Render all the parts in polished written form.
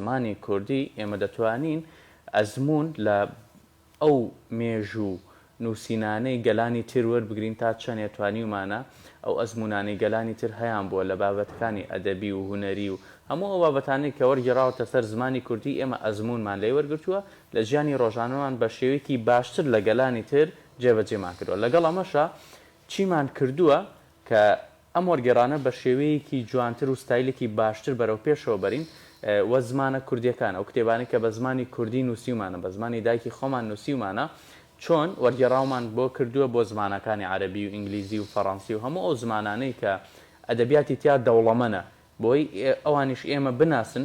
زمانی کوردی ئێمە دەتوانین ئەزمون لە ئەو مێژوو نووسینانەی گەلانی تر وەربگرین تا چەند توانیمانە ئەو ئەزمونانەی گەلانی تر هەیان بووە لە بابەتەکانی ئەدەبی و هوەری و هەموو ئەو بابەتانەی کە وەرگێڕاوەتە سەر زمانی کوردی ئێمە ئەزمونمان لێ وەرگرتووە لە ژیانی ڕۆژانەمان بە شێوەیەکی باشتر لە گەلانی تر جێبەجێمان کردووە. لەگەڵ ئەمەشە چیمان کردووە کە ئەم وەرگێڕانە بە شێوەیەکی جوانتر و ستایلێکی باشتر بەرەو پێشەوە بەرین وە زمانە کوردیەکان ئەو کتێبانی کە بە زمانی کوردی نووسیمانە بە زمانی دایکی خۆمان نووسیمانە چۆن وەرگێڕاومان بۆ کردووە بۆ زمانەکانی عەرەبی و ئینگلیزی و فەڕەنسی و هەموو ئەو زمانانەی کە ئەدەبیاتی تیا دەوڵەمەنە بۆی ئەوانیش ئێمە بناسن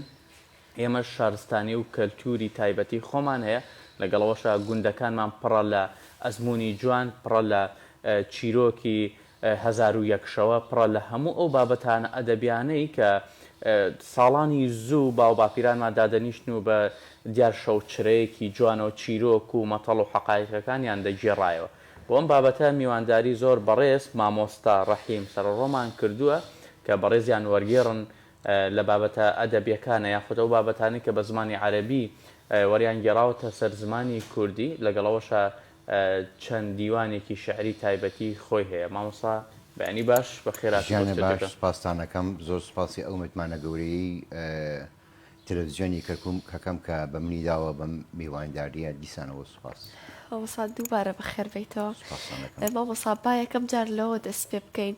ئێمە شارستانی و کەلتوری تایبەتی خۆمان هەیە لەگەڵەوەشە گوندەکانمان پڕە لە ئەزمموی جوان پڕە لە چیرۆکی 1970 شەوە پڕە لە هەموو ئەو بابەتانە ئەدەبیانەی کە ساڵانی زوو باو باپیرانمان دادەنیشتن و بە دیار شەوچرەیەکی جوانەوە چیرۆک و مەتەڵ و حەقایقەکانیان دەگێڕایەوە. بۆ ئەم بابەتە میوانداری زۆر بەڕێز مامۆستا ڕەحیم سەرڕۆمان کردووە کە بەڕێزیان وەرگێڕن لە بابەتە ئەدەبیەکانە یاخود ئەو بابەتانی کە بە زمانی عەرەبی وەریان گێڕاوەتە سەر زمانی کوردی لەگەڵەوەشە چەند دیوانێکی شعری تایبەتی خۆی هەیە. مامۆستا بەینی باش بە خێراتیانە باش سپاسانەکەم زۆر سپاسی ئەو متمانە گەورەی تەلەڤیزیۆنی کەکەم کە بە منی داوە بەم میوانداریە دیسانەوە سوپاس. مامۆستا دووبارە بەخێر بێیتەوە. مامۆستا با یەکەم جار لەوە دەست پێ بکەین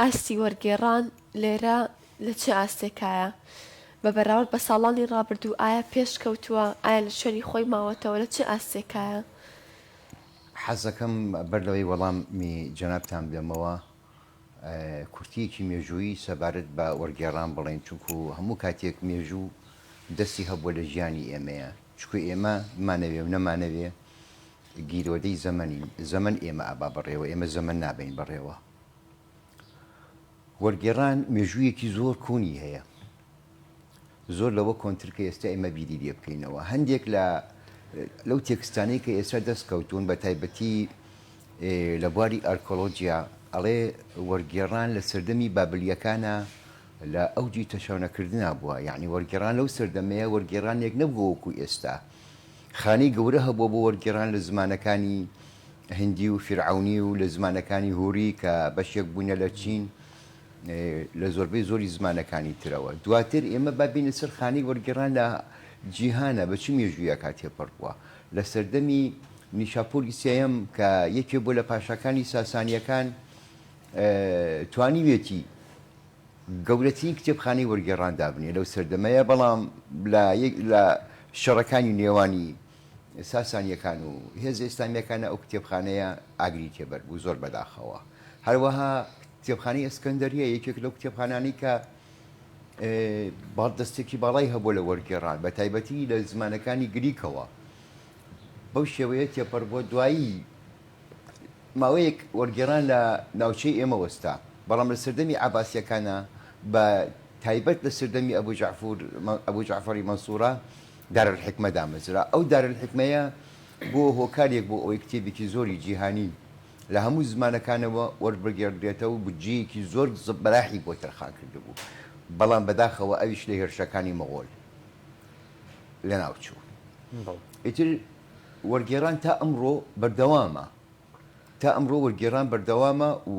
ئاستی وەرگێڕان لێرە لە چه ئاستێکایە بە بەراورد بە ساڵانی ڕابردوو ئایا پێش کەوتووە ئایا لە شوێنی خۆی ماوەتەوە لە چه ئاستێکایە؟ حەزەکەم بەردەوەی وەڵامی جەنابتان بێمەوە کورتیەکی مێژووی سەبارەت بە وەرگێڕان بڵێن چونکو هەموو کاتێک مێژوو دەستی هەبووە لە ژیانی ئێمەیە چکو ئێمە مانەوێ و نەمانەوێ گیرۆدەی زەمەنین زەمن ئێمە ئابا بەڕێوە ئێمە زەمن نابین بەڕێوە. وەرگێڕان مێژوویەکی زۆر کۆنی هەیە زۆر لەوە کۆنترکە ئێستا ئێمە بیری لێ بکەینەوە. هەندێک لەو تێکستانەی کە ئێستا دەست کەوتون بە تایبەتی لە بواری ئارکۆلۆجیا ئەڵێ وەرگێڕان لە سەردەمی بابلیەکانە لە ئەوجی تەشەونەکردنا بووە، یعنی وەرگێڕان لەو سەردەمەیە وەرگێڕانێک نەبووە وەکو ئێستا. خانەی گەورە هەبووە بۆ وەرگێڕان لە زمانەکانی هندی و فرعونی و لە زمانەکانی هوری کە بەشێک بوونە لە چین لە زۆربەی زۆری زمانەکانی ترەوە. دواتر ئێمە بابینە سەر خانەی وەرگێڕان لە جیهانە بە چ مێژوویە کاتێپەر بووە لە سەردەمی نیشاپۆری سێیەم کە یەکێ بۆ لە پاشەکانی ساسانیەکان توانیوێتی گەورەترین کتێبخانەی وەرگێڕان دابنێ لەو سەردەمەیە، بەڵام لە شەڕەکانی نێوانی ساسانیەکان و هێز ئێسلامیەکانە ئەو کتێبخانەیە ئاگری تێبەر بوو زۆر بەداخەوە. هەروەها کتێبخانەی ئەسکەندەریە یەکێک لەو کتێبخانانی کە دەستێکی باڵای هەبوو لە وەرگێڕان بە تایبەتی لە زمانەکانی گریکەوە. بەو شێوەیە تێپەر بۆ دوایی ماوەیەک وەرگێڕان لە ناوچەی ئێمە وەستا، بەڵام لە سەردەمی عەباسیەکانە بە تایبەت لە سەردەمی ئەبوو جەعفەری مەنسوورە دارالحیکمە دامەزرا. ئەو دارالحیکمەیە بۆ هۆکارێک بۆ ئەوەی کتێبێکی زۆری جیهانی لە هەموو زمانەکانەوە وەربگێڕێتەوە و بودجەیەکی زۆر بەراحی بۆ تەرخان کردبوو، بەڵام بەداخەوە ئەویش لە هێرشەکانی مەغۆل لە ناوچوو. ئیتر وەرگێڕان تا ئەمڕۆ بەردەوامە، تا ئەمڕۆ وەرگێڕان بەردەوامە و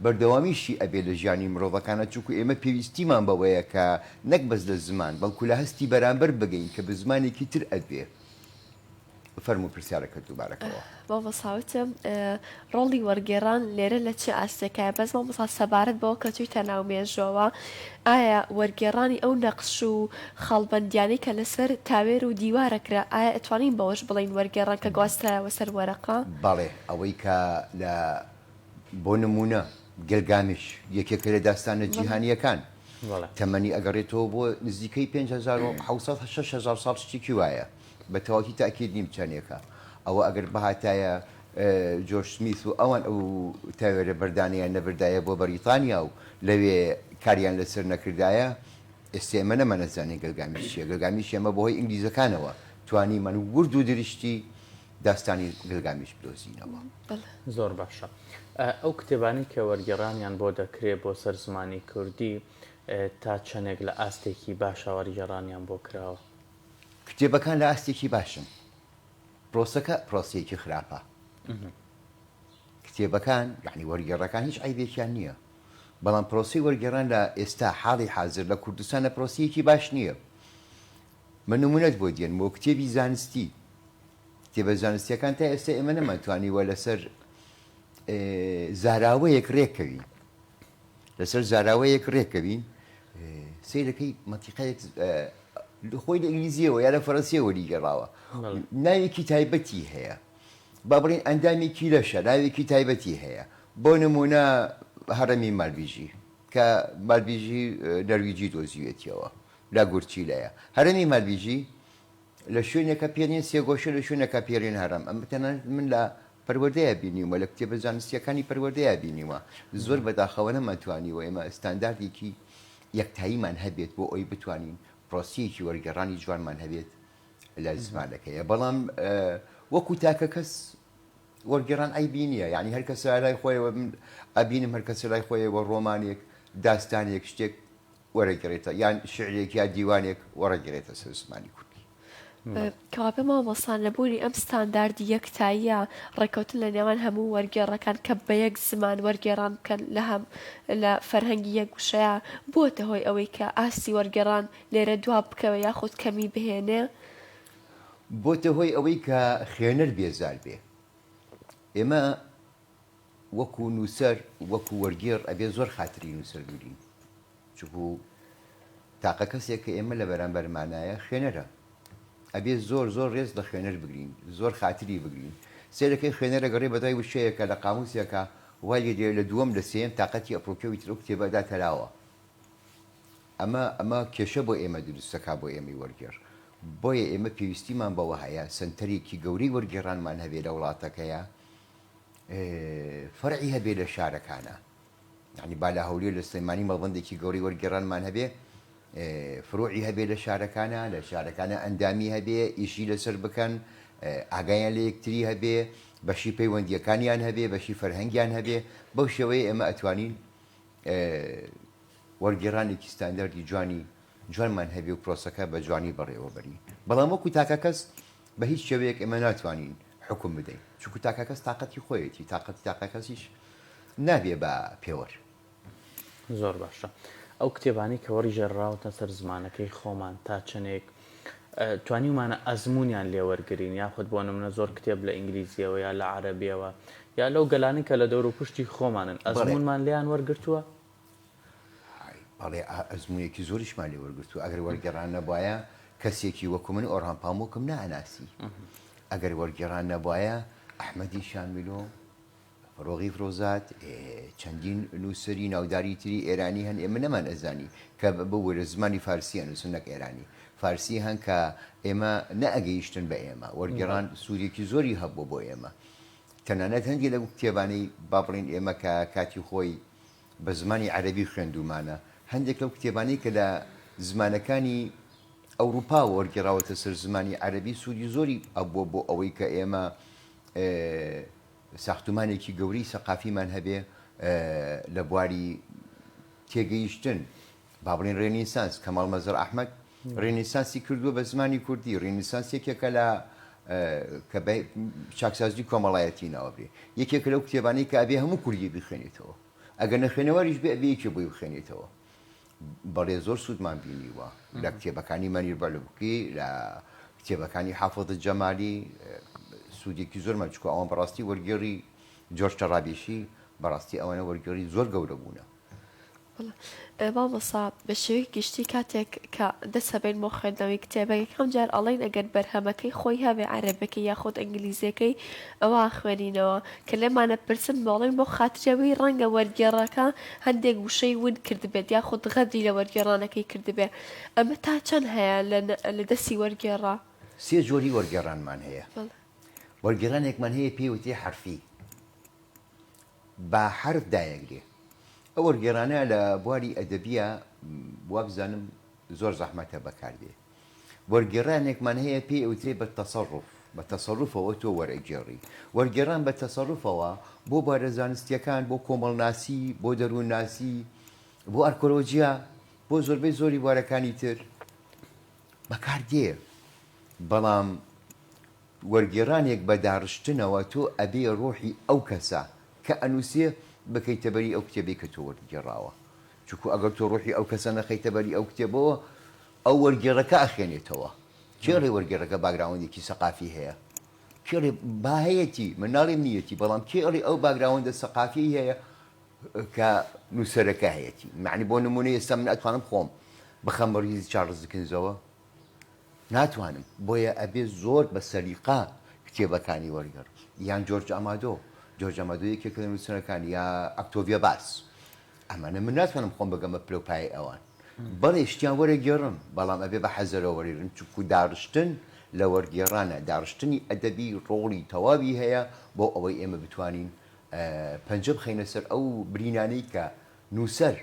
بەردەوامیشی ئەبێ لە ژیانی مرۆڤەکانە، چونکو ئێمە پێویستیمان بەوەیە کە نەک بەس لە زمان بەڵکو لە هەستی بەرامبەر بگەین کە بە زمانێکی تر ئەبێ. فەرموو پرسیارەکە دووبارەکەەوە. مامۆساوتم ڕۆڵی وەرگێڕان لێرە لە چه ئاستێکایە؟ بەس مامۆستا سەبارەت بەوە کە توی تەناو مێژۆوە ئایا وەرگێڕانی ئەو نەقش و خەڵبەندیانەی کە لەسەر تاوێر و دیوارەکرا ئایا ئەتوانین بەوەش بڵین وەرگێڕان کە گواسترایەوە سەر وەرەقا؟ بەڵێ ئەوەی کە لە بۆ نمونە گەلگامیش یەکێکە لە داستانە جیهانیەکان تەمەنی ئەگەڕێتەوە بۆ نزیکەی 5600 ساڵ شتێکی وایە بە تەواکی تاکید نیم چەندێکە. ئەوە ئەگەر بەهاتایە جۆرج سمیث و ئەوان ئەو تاوێرە بەردانیان نەبردایە بۆ بەریتانیا و لەوێ کاریان لەسەر نەکردایە ئێستا ئێمە نەمەنەزانین گەلگامیش چییە. گەلگامیش ئێمە بەهۆی ئینگلیزەکانەوە توانیمان ورد و درشتی داستانی گەلگامیش بدۆزینەوە. زۆر باشە. ئەو کتێبانی کە وەرگێڕانیان بۆ دەکرێت بۆ سەر زمانی کوردی تا چەندێک لە ئاستێکی باشە وەرگێڕانیان بۆ کراوە. کتێبەکان لە ئاستێکی باشن، پرۆسەکە پرۆسەیەکی خراپە. کتێبەکان یعنی وەرگێڕەکان هیچ عیبێکیان نییە، بەڵام پرۆسی وەرگێڕان لە ئێستا حاڵی حاضر لە کوردستانە پرۆسیەکی باش نییە. من نمونەت بۆ دێن بۆ کتێبی زانستی، کتێبە زانستیەکان تا ئێستا ئێمە نەمانتوانیوە لەسەر زاراوەیەک ڕێکەوین، لەسەر زاراوەیەک ڕێکەوین سیرەکەی مەتیقەیەک خۆی لە ئینگلیزیەوە یا لە فەڕەنسیەوە وەریگەڕاوە، ناوێکی تایبەتی هەیە، با بڵێن ئەندامێکی لەشە ناوێکی تایبەتی هەیە. بۆ نمونە هەرەمی مالبیژی کە مالبیژی نەرویجی دۆزیوێتیەوە لا گورچیلەیە. هەرەمی مالبیژی لە شوێنێکە پێێن سێگۆشە لە شوێنەکە پێێن هەرم ئەم تەنانەت من لە پەروەردەیە بینیومە لە کتێبە زانستیەکانی پەروەردەیە بینیوە. زۆر بەداخەوە نەماتوانیوە ئێمە ئستانداردێکی یەکتاییمان هەبێت بۆ ئەوی بتوانین پرۆسیەکی وەرگێڕانی جوانمان هەبێت لە زمانەکەیە. بەڵام وەکو تاکە کەس وەرگێڕان ئەیبی نییە، یعنی هەر کەس لای خۆیەوە ئەبینم هەر کەس لای خۆیەوە ڕۆمانێک داستانێک شتێک وەرەگەڕێتە یان شعرێک یا دیوانێک وەرەگەڕێتە سەر زمانی کوردی. کەوابێ مامۆسان لەبوونی ئەم ستانداردی یەکتاییە ڕێکەوتن لە نێوان هەموو وەرگێڕەکان کە بە یەک زمان وەرگێڕان بکەن لە فەرهەنگی یەک گوشەیە بووەتە هۆی ئەوەی کە ئاستی وەرگێڕان لێرە دوا بکەوە یاخود کەمی بهێنێ، بۆتە هۆی ئەوەی کە خوێنەر بێزار بێ. ئێمە وەکو نووسەر وەکو وەرگێڕ ئەبێ زۆر خاتری نووسەر بگرین، چکو تاقە کەسێک کە ئێمە لە بەرامبەرمانایە خوێنەرە، ئەبێ زۆر زۆر ڕێز لە خوێنەر بگرین، زۆر خاتری بگرین. سێرەکەی خوێنەرە گەڕێ بەدای وشەیەکە لە قاموسێکە وای لێ لە دووەم لە سێم تااقەتی ئەپڕۆکەوی ترۆ کتێبەدا تەراوە. ئەمە کێشە بۆ ئێمە دروستەکە بۆ ئێمەی وەرگێڕ. بۆیە ئێمە پێویستیمان بەوە هەیە سنتەرێکی گەورەی وەرگێڕانمان هەبێ لە وڵاتەکەیە، فەرعی هەبێ لە شارەکانە، یعنی بالا هەولێر لە سلێمانی مەڵبەندێکی گەورەی وەرگێڕانمان هەبێ، فروعی هەبێ لە شارەکانە ئەندامی هەبێ، ئیشی لەسەر بکەن، ئاگایان لە یەکتری هەبێ، بەشی پەیوەندیەکانیان هەبێ، بەشی فەرهەنگیان هەبێ. بەو شێوەیە ئێمە ئەتوانین وەرگێڕانێکی ستانداردی جوانمان هەبێ و پرۆسەکە بە جوانی بەڕێوەبەری. بەڵام وەکو تاکە کەس بە هیچ شێوەیەک ئێمە ناتوانین حکم بدەین، چونکو تاکە کەس تااقەتی خۆیەتی، تااقەتی تاقە کەسیش نابێ بە پێوەەر. زۆر باشە. ئەو کتێبانی کە وەریژێڕاوتە سەر زمانەکەی خۆمان تا چنێک توانیمانە ئەزمونیان لێوەرگرین، یاخود بۆ نمونە زۆر کتێب لە ئینگلیزیەوە یا لە عەرەبیەوە یا لەو گەلانی کە لە دەور و پشتی خۆمانن ئەزمونمان لیان وەرگرتووە؟ بەڵێ ئەزمونێکی زۆریشمان لێ وەرگرتووە. ئەگەر وەرگێڕان نەبوایە کەسێکی وەکو من ئۆرهان پامۆکم نائەناسی. ئەگەر وەرگێڕان نەبوایە ئەحمەدی شامیلۆ، ڕۆغی فرۆزات، چەندین نووسری ناوداری تری ئێرانی هەن ئێمە نەمان ئەزانی کە بۆ لە زمانی فارسی نووسن نەک ئێرانی فارسی هەن کە ئێمە نەئەگەیشتن بە ئێمە. وەرگێڕان سوورێکی زۆری هەبوو بۆ ئێمە. تەنانەت هەندێک لە کتێبانەی با بڵێن ئێمە کە کاتی خۆی بە زمانی عەرەبی خوێندومانە، هەندێک لەو کتێبانەی کە لە زمانەکانی ئەوروپا وەرگێڕاوەتە سەر زمانی عەرەبی سوودی زۆری ئەبووە بۆ ئەوەی کە ئێمە ساختومانێکی گەورەی سەقافیمان هەبێ لە بواری تێگەیشتن. با بڵێن ڕێنیسانس کەماڵ مەزەر ئەحمەد ڕێنیسانسی کردووە بە زمانی کوردی. ڕێنیسانس یەکێکە لە کە چاکسازی کۆمەڵایەتی ناوە بێ، یەکێکە لەو کتێبانەی کە ئەبێ هەموو کوردی بخوێنێتەوە، ئەگەر نەخوێنەوەریش بێ ئەبێ یەکێ بۆی بخوێنێتەوە. بەڵێ زۆر سوودمان بینیوە لە کتێبەکانی مەنیر بەلوبکی، لە کتێبەکانی حافظ جەمالی سوودێکی زۆرمان چکۆ ئەوان بەڕاستی وەرگێڕی جۆرج تەڕابێشی بەڕاستی ئەوانە وەرگێڕی زۆر گەورە بوونە. مامۆستا بە شێوەی گشتی کاتێک کە دەسەبێن بۆ خوێندنەوەی کتێبەکە یەکەم جار ئەڵێن ئەگەر بەرهەمەکەی خۆی هەبێ عەرەبەکەی یاخود ئەنگلیزیەکەی ئەوە خوێنینەوە کە لێمانە پرسن بەڵێن بۆ خاترەوەی ڕەنگە وەرگێڕەکە هەندێک وشەی ون کردبێت یاخود غەدی لە وەرگێڕانەکەی کردبێ. ئەمە تا چەند هەیە لە دەستی وەرگێڕا؟ سێ جۆری وەرگێڕانمان هەیە. وەرگێڕانێکمان هەیە پێوتێ حرفی، با حرف دایەگرێ. ئەو وەرگێڕانە لە بواری ئەدەبیە وابزانم زۆر زەحمەتە بەکاردێ. وەرگێڕانێکمان هەیە پێی ئەوترێ بە تەسەڕف، بە تەسەڕفەوە تۆ وەرەگێڕی. وەرگێڕان بە تەسەڕفەوە بۆ بارە زانستیەکان، بۆ کۆمەڵناسی، بۆ دەروونناسی، بۆ ئارکۆلۆجیا بۆ زۆربەی زۆری بوارەکانی تر بەکاردێ بەڵام وەرگێڕانێک بە داڕشتنەوە تۆ ئەبێ ڕۆحی ئەو کەسە کە ئەنووسێ بکەیتە بەری ئەو کتێبی کە تۆ وەرگێڕاوە چونکو ئەگەر تۆ ڕۆحی ئەو کەسە نەخەیتە بەری ئەو کتێبەوە ئەو وەرگێڕەکە ئەخێنێتەوە کێڵێ وەرگێڕەکە باگراوندێکی سەقافی هەیە کێڵێ باهەیەتی مناڵێم نیەتی بەڵام کێڵێ ئەو باگراوندە سەقافی هەیە کە نووسەرەکە هەیەی معنی بۆ نمونە ئێستا من ئەتوانم خۆم بخەم بەڕیزی چارلز دیکنزەوە ناتوانم بۆیە ئەبێ زۆر بە سەلیقا کتێبەکانی وەرگەڕ یان جۆرج ئەمادۆ یەکێکە لە نووسەرەکانی یا ئەکتۆڤیا باس ئەمانە من ناتوانم خۆم بگەمە پلۆپای ئەوان بەڵێ شتیان وەرەگێڕم بەڵام ئەبێ بە حەزەرەوە وەرگێڕم چونکو داڕشتن لە وەرگێڕانە داڕشتنی ئەدەبی ڕۆڵی تەواوی هەیە بۆ ئەوەی ئێمە بتوانین پەنجە بخەینە سەر ئەو برینانەی کە نووسەر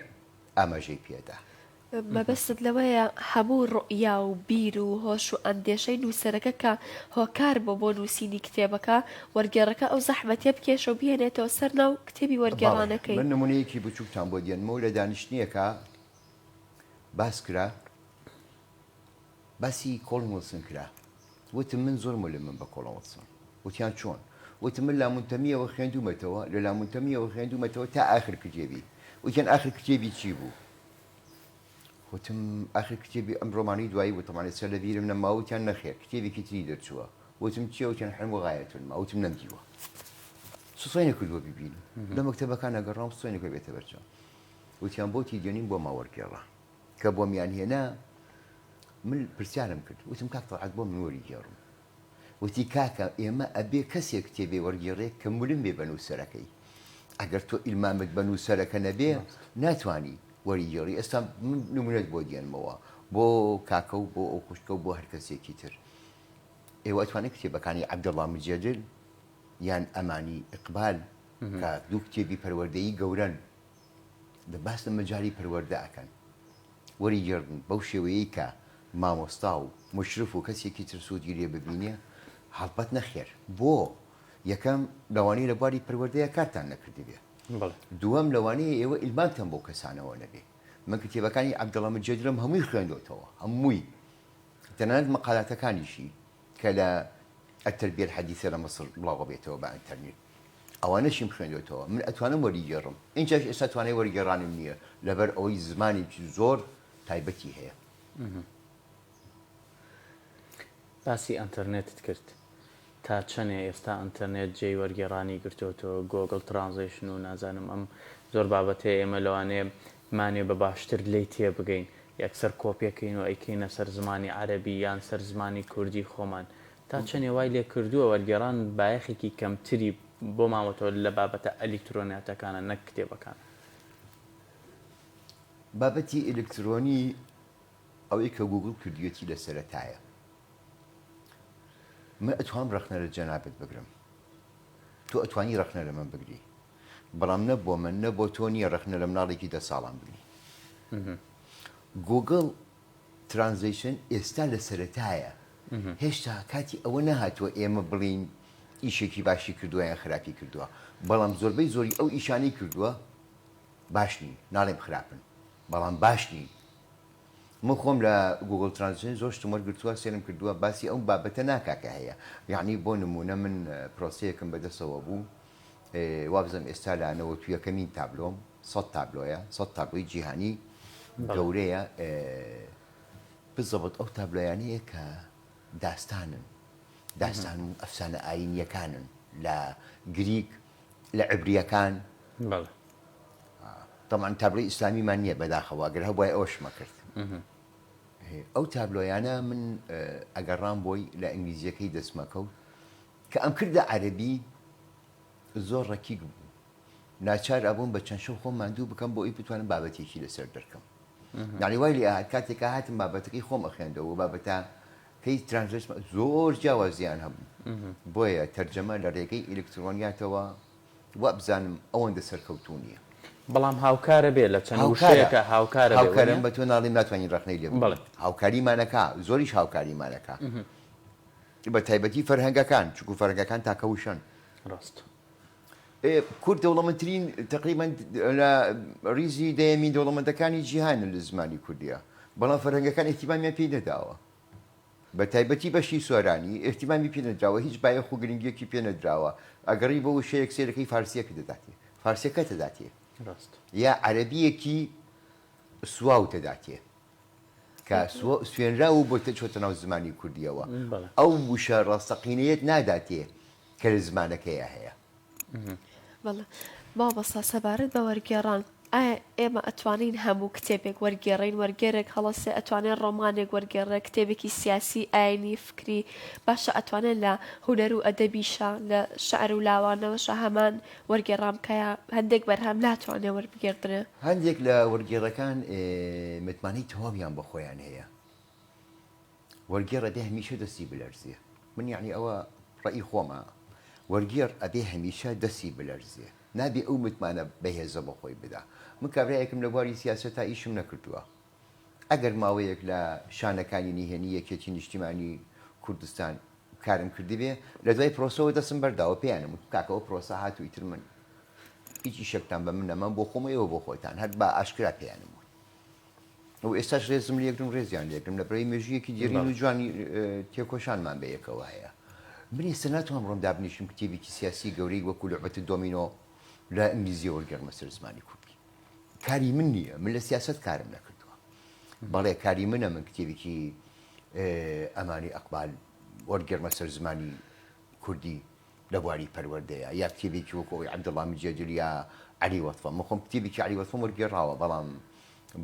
ئاماژەی پێدا مەبەستت لەوەیە هەموو ڕۆیا و بیر و هۆش و ئەندێشەی نووسەرەکە کە هۆکار بۆ نووسینی کتێبەکە وەرگێڕەکە ئەو زەحمەتێ بکێشە و بهێنێتەوە سەر ناو کتێبی وەرگێڕانەکەی من نمونەیەکی بچووکتان بۆ دێنمەوە لە دانیشتنیەکە باس کرا باسی کۆڵن ویلسن کرا وتم من زۆر مولمم بە کۆڵن ویلسن وتیان چۆن وتم من لامونتەمیەوە خوێندومەتەوە لە لامونتەمیەوە خوێندومەتەوە تا ئاخر کتێبی وتیان ئاخر کتێبی چی بوو وتم ئاخر کتێبی ئەم ڕۆمانی دوایی وتمانێت سەر لە بیرم نەماوتیان نەخێر کتێبێکی تری دەرچووە وتم چیە وتیان حلم و غایەتون ما وتم نەمدیوە سوسۆی نەکردووە ببینم لە مەکتەبەکان ئەگەڕام سوسۆی نەکرد بێتە بەرچاو وتیان بۆتی دێنین بۆ ماوەرگێڕا کە بۆ میان هێنا من پرسیارم کرد وتم کاک تەڵعەت بۆ من وەریگێڕم وتی کاکە ئێمە ئەبێ کەسێک کتێبێ وەرگێڕێ کە مولم بێ بە نووسەرەکەی ئەگەر تۆ ئیلمامت بە نووسەرەکە نەبێ ناتوانی وەریگێڕی ئێستا نمونەت بۆ دێنمەوە بۆ کاکە و بۆ ئەو خوشکە و بۆ هەر کەسێکی تر ئێوە ئەتوانێت کتێبەکانی عەبدەڵڵا مجێدل یان ئەمانی ئیقبال کە دوو کتێبی پەروەردەیی گەورەن باس لە مەجای پەروەردە ئەکەن وەریگێڕن بەو شێوەیەی کە مامۆستا و مشرف و کەسێکی تر سوودی لێ ببینێ هەڵبەت نەخێر بۆ یەکەم لەوانەیە لە بواری پەروەردەیە کارتان نەکردبێ دووەم لەوانەیە ئێوە ئیلمامتان بۆ کەسانەوە نەبێ من کتێبەکانی عەبدەڵڵا مجێدلم هەمووی خوێندوتەوە هەمووی تەنانەت مەقالاتەکانیشی کە لە التربیە الحەدیثە لە مەسر بڵاو بێتەوە بە ئینتەرنێت ئەوانەشیم خوێندوتەوە من ئەتوانم وەریگێڕم اینجاش ئێستا توانای وەرگێڕانم نییە لەبەر ئەوەی زمانێکی زۆر تایبەتی هەیە باسی ئەنتەرنێتت کرد تا چەنێ ئێستا ئەنتەرنێت جێی وەرگێڕانی گرتوتەوە گۆگڵ ترانزیشن و نازانم ئەم زۆر بابەتەیە ئێمە لەوانەیە مانێ بە باشتر لێی تێ بگەین یەکسەر کۆپیەکەین و ئەیکەینە سەر زمانی عەرەبی یان سەر زمانی کوردی خۆمان تا چەنێ وای لێ کردووە وەرگێڕان بایەخێکی کەمتری بۆ ماوەتەوە لە بابەتە ئەلیکترۆنیاتەکانە نەک کتێبەکان بابەتی ئلکترۆنی ئەوەی کە گوگڵ کردوێتی لە سەرەتایە من ئەتوانم ڕەخنە لە جەنابەت بگرم تۆ ئەتوانی ڕەخنە لە من بگری بەڵام نە بۆ من نە بۆ تۆ نییە ڕەخنە لە مناڵێکی 10 ساڵان بگری گوگڵ ترانزیشن ئێستا لە سەرەتایە هێشتا کاتی ئەوە نەهاتووە ئێمە بڵین ئیشێکی باشی کردووە یان خراپی کردووە بەڵام زۆربەی زۆری ئەو ئیشانەی کردووە باشنی ناڵێم خراپن بەڵام باشنی من خۆم لە گوگڵ ترانزیشن زۆر شتم وەرگرتووە سێرم کردووە باسی ئەو بابەتە ناکاکە هەیە یعنی بۆ نمونە من پرۆسەیەکم بەدەستەوە بوو وابزەم ئێستا لە نەوەتویەکەمین تابلۆم 100 تابلۆیە 100 تابلۆی جیهانی گەورەیە بزەبت ئەو تابلۆیانەیە کە داستان و ئەفسانە ئاینیەکانن لە گریک لە عبریەکان تەمان تابلۆی ئیسلامیمان نییە بەداخەوە گەر هەبووای ئەوەشمە کرد ئەو تابلۆیانە من ئەگەڕام بۆی لە ئینگلیزیەکەی دەستمەکەوت کە ئەم کردە عەرەبی زۆر ڕەکیک بوو ناچار ئەبووم بە چەند شەو خۆم ماندوو بکەم بۆ ئەی بتوانم بابەتێکی لەسەر دەرکەم یعنی وای لێ کاتێکە هاتم بابەتەکەی خۆم ئەخوێندەوە و بابەتە کەی ترانزیشن زۆر جیاوازیان هەبوو بۆیە تەرجەمە لە ڕێگەی ئیلکترۆنیاتەوە وا بزانم ئەوەندە سەرکەوتوو نییە بەڵام هاوکارە بێ لە چەند وشەیەکە هاوکارم بە تۆ ناڵی ناتوانین ڕەخنەی لێ هاوکاریمانەکە زۆریش هاوکاریمانەکە بە تایبەتی فەرهەنگەکان چونکو فەرهەنگەکان تاکە وشەن ڕاست کورد دەوڵەمەندترین تقریبا لە ریزی دەیەمین دەوڵەمەندەکانی جیهانە لە زمانی کوردیە، بەڵام فەرهەنگەکان ئێتیمامیان پێی نەداوە، بە تایبەتی بەشی سۆرانی ئێتیمامی پێ نەدراوە، هیچ بایەخ و گرنگیەکی پێ نەدراوە، ئەگەڕی بۆ شەیەک سێرەکەی فارسیەکە دەداتێ، فارسیەکە دەداتێ یا عەرەبیەکی سواو دەداتێ کە سوێنرا و بۆ چۆتە ناو زمانی کوردیەوە، ئەو وشە ڕاستەقینەیەت ناداتێ کە لە زمانەکەیە هەیە. بەڵێ بابەسا سەبارەت بە وەرگێڕان ئایا ئێمە ئەتوانین هەموو کتێبێک وەرگێڕین وەرگێرێک هەڵەسێ ئەتوانێت ڕۆمانێک وەرگێڕە کتێبێکی سیاسی ئاینی فکری باشە ئەتوانێت لە هونەر و ئەدەبیشە لە شعر و لاوانەوەشە هەمان وەرگێڕام کەیە هەندێک بەرهەم ناتوانێت وەربگێردرێ. هەندێک لە وەرگێڕەکان متمانەی تەواویان بە خۆیان هەیە، وەرگێڕ ئەبێ هەمیشە دەستی بلەرزێ، من یعنی ئەوە ڕێی خۆمە، وەرگێڕ ئەبێ هەمیشە دەستی بلەرزێ، نابێ ئەو متمانە بەهێزە بە خۆی بدا. من کابرایەکم لە بواری سیاسەتا ئیشم نەکردووە، ئەگەر ماوەیەک لە شانەکانی نیهێنی یەکێتی نیشتیمانی کوردستان کارم کردی بێ لە دوای پرۆسەوە دەسم بەرداوە پێیانم کاکەەوە پرۆسە هاتووی تر من هیچ ئیشێکتان بە من نەمە بۆ خۆمەوە بۆ خۆتان هەر بە ئاشکرا پێیانم بوون و ئێستاش ڕێزم لێکم ڕێزیان لێکم لە بڕی مێژویەکی دیێرین و جوانی تێکۆشانمان بە یەکەوە هەیە. من ئێستا ناتوانم ڕۆم دابنیشم کتێبێکی سیاسی گەورەی وەکو لوعبەت دۆمینۆ لە ئینگلیزی وەرگێڕمە سەر زمانی کوردی، کاری من نییە، من لە سیاست کارم نەکردووە، بەڵێ کاری منە من کتێبێکی ئەمانی ئەقبال وەرگێڕمە سەر زمانی کوردی لە بواری پەروەردەیە، یا کتێبێکی وەکۆی عەبدوڵڵا مجێدل یا عەلی وەتفە، من خۆم کتێبێکی عەلی وەتفەم وەرگێڕاوە، بەڵام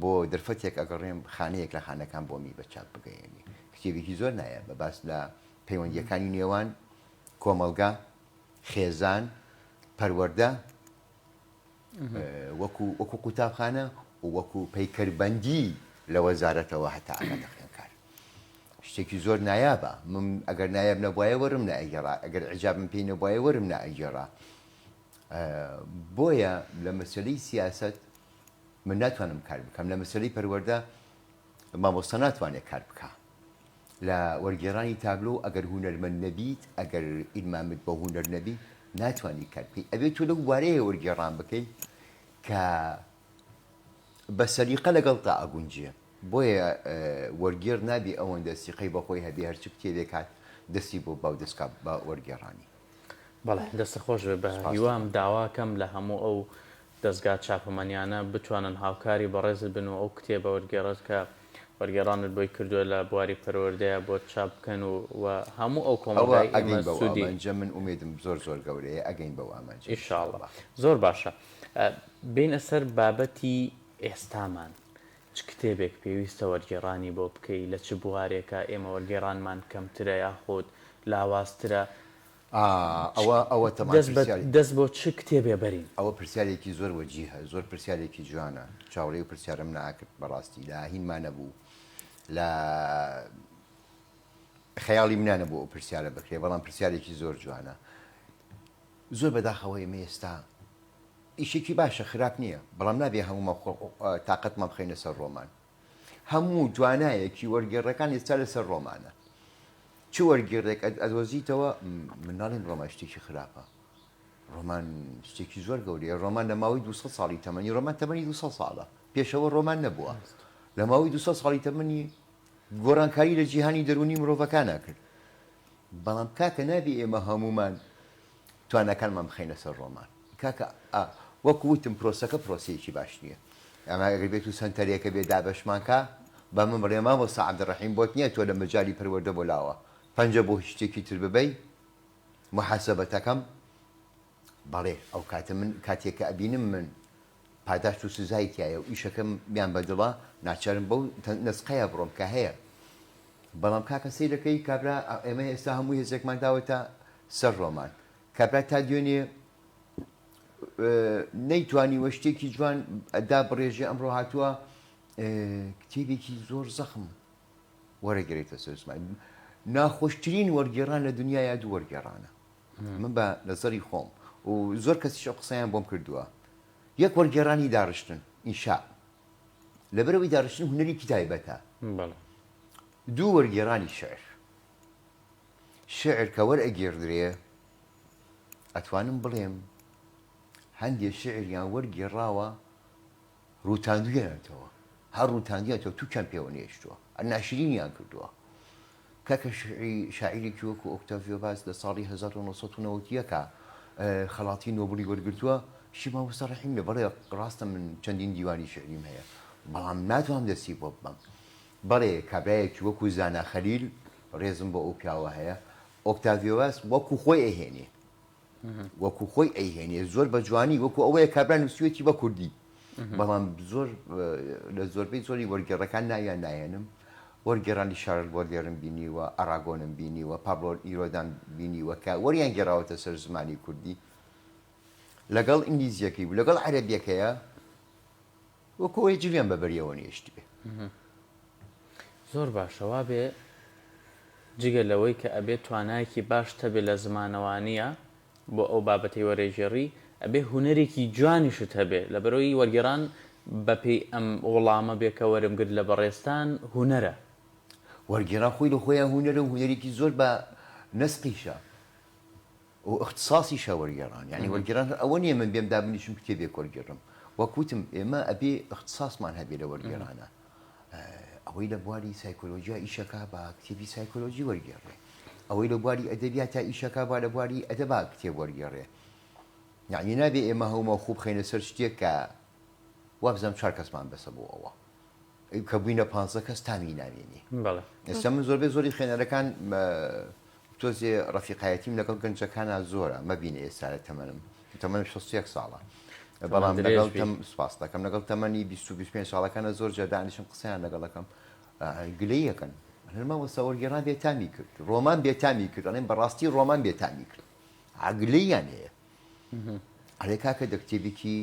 بۆ دەرفەتێک ئەگەڕێم خانەیەک لە خانەکان بۆمی بە چاپ بگەیەنی، کتێبێکی زۆر نایە بە باس لە پەیوەندیەکانی نێوان کۆمەلگا، خێزان، پەروەردە، وەکو قوتابخانە و وەکو پەیکەربەندی لە وەزارەتەوە هەتا ئەمەدەخێنکار شتێکی زۆر نایابە، من ئەگەر نایاب نەبوایە وەرم نائەگەڕا، ئەگەر عیجابم پێی نەبوایە وەرم نائەگەڕا. بۆیە لە مەسەلەی سیاست من ناتوانم کار بکەم، لە مەسەلەی پەروەردە مامۆستا ناتوانێت کار بکە، لە وەرگێڕانی تابلۆ ئەگەر هونەرمەند نەبیت، ئەگەر ئیلمامت بە هونەر نەبی ناتوانانی کار بکەیت، ئەبێت تۆ لەو بوارەیە وەرگێڕان بکەیت کە بە سەلیقە لەگەڵ تا ئەگونجێ. بۆیە وەرگێڕ نابێ ئەوەندە سیقەی بەخۆی هەبێ هەرچ کتێبێک هات دەستی بۆ باو دەستکا بە وەرگێڕانی. بەڵێ دەستە خۆش بێ، بە هیوام داواکەم لە هەموو ئەو دەستگا چاپەمەنیانە بتوانن هاوکاری بەڕێزت بن و ئەو کتێبە وەرگێڕت کە وەرگێڕانت بۆی کردووە لە بواری پەروەردەیە بۆ چاپ بکەن و هەموو ئەو کۆمەڵگەی ئەمە سوودی ئەمانجە من ئومێدم زۆر گەورەیە ئەگەین بەو ئامانجە ئینشاءڵڵا. زۆر باشە، بینە سەر بابەتی ئێستامان چ کتێبێک پێویستە وەرگێڕانی بۆ بکەی، لە چ بوارێکە ئێمە وەرگێڕانمان کەمترە یاخۆت لاوازترە، ئەوە دەست بۆ چ کتێبێ بەرین؟ ئەوە پرسیارێکی زۆر وەجیهە، زۆر پرسیارێکی جوانە، چاوەڕێی و پرسیارم ناکرد بەڕاستی، لە هینمان نەبوو، لە خەیاڵی منانە بۆ ئەو پرسیارە بکرێ، بەڵام پرسیارێکی زۆر جوانە. زۆر بەداخەوە ئێمە ئێستا ئیشێکی باشە، خراپ نییە، بەڵام نابێ هەموو تااقەتمان بخەینە سەر ڕۆمان، هەموو جوانایەکی وەرگێڕەکان ئێستا لەسەر ڕۆمانە، چ وەرگێڕێک ئەدۆزیتەوە من ناڵێن ڕۆمان شتێکی خراپە، ڕۆمان شتێکی زۆر گەورەیە، ڕۆمان لە ماوەی 200 ساڵی تەمەنی ڕۆمان تەمەنی 200 ساڵە، پێشەوە ڕۆمان نەبووە، لە ماوەی 200 ساڵی تەمەنی گۆڕانکاری لە جیهانی دەرونی مرۆڤەکانە کرد، بەڵام کاکە نابێ ئێمە هەمومان توانەکانمان بخەینە سەر ڕۆمان، کاکە وەکو وتم پرۆسەکە پرۆسەیەکی باش نییە، ئەمە ئەگەر بێت و سەنتەرێکە بێ دابەشمانکە بە من بڵێ مامۆستا عەبدوڕەحیم بۆت نییە تۆ لە مەجای پەروەردە بۆلاوە پەنجە بۆ شتێکی تر ببەی محاسەبەتەکەم، بەڵێ ئەو کاتە من کاتێککە ئەبینم من پاداشت و سزای تایە و ئیشەکەم میان بەدڵە ناچارم بەو نسقەیە بڕۆم کە هەیە، بەڵام کاکە سەیرەکەی کابرا ئێمە ئێستا هەموو هێزێکمان داوەتە سەر ڕۆمان، کابرا تا دوێنێ نەیتوانیوە شتێکی جوان ئەدا بڕێژێ ئەمڕۆ هاتووە کتێبێکی زۆر زەخم وەرەگرێتە سەر زمان، ناخۆشترین وەرگێڕان لە دنیاە دوو وەرگێڕانە، من بە نەزەری خۆم و زۆر کەسیش قسەیان بۆم کردووە، یەک وەرگێڕانی داڕشتن ئینشا لەبەرەوەی داڕشتن هونەرێکی تایبەتە، دوو وەرگێڕانی شعر کە وەرئەگێڕدرێ ئەتوانم بڵێم هەندێک شعریان وەرگێڕاوە ڕووتاندوێنێتەوە هەر ڕووتاندێتەوە تو کەم پێوە نێشتووە ناشرینیان کردووە کاکە شاعیرێکی وەکو ئۆکتاڤیۆ باس لە ساڵی 1990 خەڵاتی نۆبلی وەرگرتووە شی مامۆستا ڕەحیم لێ بەڵێ ڕاستە من چەندین دیوانی شعریم هەیە بەڵام ناتوانم دەستی بۆ ببەم بەڵێ کابرایەکی وەکو زانا خەلیل ڕێزم بۆ ئەو پیاوە هەیە ئۆکتاڤیۆ باس وەکو خۆی ئەهێنێ وەکو خۆی ئەیهێنێ زۆر بە جوانی وەکو ئەوەیە کابرا نووسوێتی بە کوردی بەڵام زۆر لە زۆربەی زۆری وەرگێڕەکان نایەنم وەرگێڕانی شارل بۆدێرم بینیوە ئەراگۆنم بینیوە پابلۆ ئیرۆدان بینیوە کە وەریان گێڕاوەتە سەر زمانی کوردی لەگەڵ ئینگلیزیەکەی بوو لەگەڵ عەرەبیەکەیە وەکو ئەوەی جلیان بەبەریەوە نێشتی بێ زۆر باشەوە بێ جگە لەوەی کە ئەبێت توانایەکی باشتە بێ لە زمانەوانیە بۆ ئەو بابەتی وەرێژێڕی ئەبێ هوەرێکی جوانیشت هەبێ لە بەرەوەی وەرگێڕان بەپێی ئەم وەڵامە بێ کە وەرمگرت لە بەڕێستان هوەرە وەرگێڕان خۆی لە خۆیان هوەرە و هوەرێکی زۆر بە نەسقیشە و اختصاصیشە وەرگێڕان یعنی وەرگێڕان ئەوە نییە من بێم دابنیشم کتێبێک وەرگێڕم وەکوتم ئێمە ئەبێ اختصاصمان هەبێ لە وەرگێڕانە ئەوەی لە بواری سایکۆلۆژیا ئیشەکە بە کتێبی سایکۆلۆژی وەرگێڕێ ئەوەی لە بواری ئەدەبیات تا ئیشەکە با لە بواری ئەدەبا کتێب وەرگێڕێ یعنی نابێ ئێمە هەموو خوب خەینە سەر شتێک کە وابزەم 4 کەسمان بەسە بۆ ئەوە کە بووینە 15 کەس تامی نامێنی ئێستا من زۆربەی زۆری خوێنەرەکان تۆزێ ڕەفیقایەتیم لەگەڵ گەنجەکانە زۆرە مەبینێ ئێستا لە تەمەنم 61 ساڵە بەڵام لەگەڵ سپاس دەکەم لەگەڵ تەمەنی 20-25 ساڵەکانە زۆر جەدانیشم قسەیان لەگەڵەکەم گلەی یەکەن هەرمەوەستا وەرگێڕان بێتامی کرد ڕۆمان بێتامی کرد ئەڵێن بەڕاستی ڕۆمان بێتامی کرد گلەییان هەیە ئەڵێ کاکە دە کتێبێکی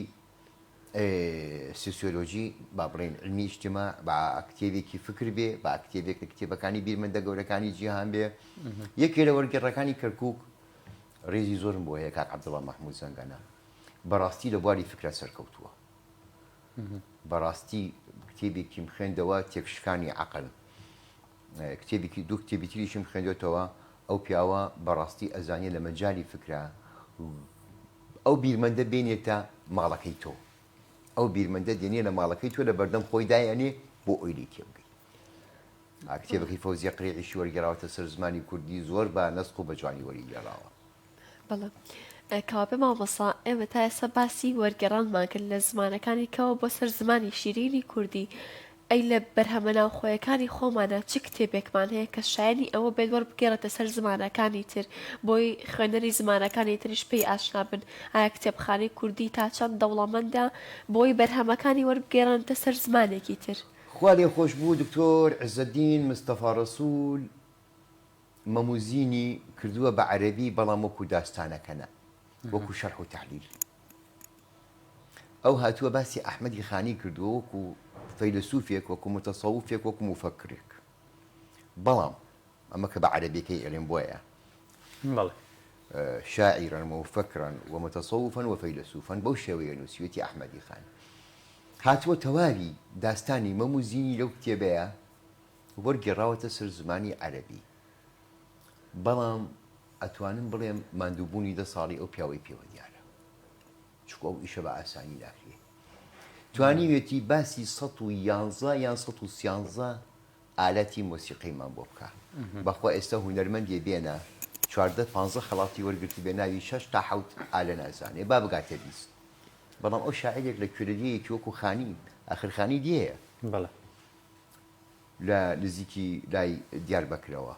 سوسیۆلۆژی با بڵێن علمی ئیجتیماع با کتێبێکی فکر بێ با کتێبێک لە کتێبەکانی بیرمەندە گەورەکانی جیهان بێ یەکێ لە وەرگێڕەکانی کەرکووک ڕێزی زۆرم بۆ هەیە کاک عەبدوڵڵا مەحموود زەنگەنە بەڕاستی لە بواری فکرە سەرکەوتووە بەڕاستی کتێبێکیم خوێندەوە تێکشکانی عەقڵ کتێبێکی دوو کتێبی تریشم خوێندێتەوە ئەو پیاوە بەڕاستی ئەزانێ لە مەجای فکرە ئەو بیرمەندە بێنێتە ماڵەکەی تۆ ئەو بیرمەندە دێنێ لە ماڵەکەی تۆ لە بەردەم خۆی دایانێ بۆ ئۆیلی تێبگەی کتێبەکەی فەوزیە قرێعیشی وەرگێڕاوەتە سەر زمانی کوردی زۆر بە نەسق و بە جوانی وەرگێڕاوە بەڵێ کەوابێ مامۆستا ئێمە تا ئێستا باسی وەرگێڕانمان کرد لە زمانەکانی کەوە بۆ سەر زمانی شیرینی کوردی ئەی لە بەرهەمە ناوخۆیەکانی خۆمانە چ کتێبێکمان هەیە کە شایانی ئەوە بێت وەربگێڕێتە سەر زمانەکانی تر بۆی خوێنەری زمانەکانی تریش پێی ئاشنا بن ئایا کتێبخانەی کوردی تا چەند دەوڵەمەندە بۆی بەرهەمەکانی وەربگێڕنتە سەر زمانێکی تر خوا لێ خۆش بوو دکتۆر عزەدین مستەفا ڕەسوول مەموزینی کردووە بە عەرەبی بەڵام وەکو داستانەکەنە وەکو شەرح و تەحلیل ئەو هاتووە باسی ئەحمەدی خانی کردووە وەکو فەیلسوفێک وەکو متەسەوفێک وەکو مفەکرێک بەڵام ئەمە کە بە عەرەبیەکەی ئەڵێن بۆیە شاعرا ومفەکرا ومتەسەوفا وفەیلسوفا بەو شێوەیە نووسوێتی ئەحمەدی خان هاتووە تەواوی داستانی مەموزینی لەو کتێبەیە وەرگێڕاوەتە سەر زمانی عەرەبی بەڵام ئەتوانم بڵێم ماندووبوونی 10 ساڵی ئەو پیاوەی پێوە دیارە چکە ئەو ئیشە بە ئاسانی ناکرێ توانیوێتی باسی 111 یان 113 ئالەتی مۆسیقیمان بۆ بکە بەخوا ئێستا هونەرمەندێ بێنە 14-15 خەڵاتی وەرگرتی بێ ناوی 6 تا 7 ئالە نازانێ با بگاتە 20 بەڵام ئەو شاعیرێک لە کوێرەیەکی وەکو خانی ئاخرخانی دیەیە لە نزیکی لای دیاربەکرەوە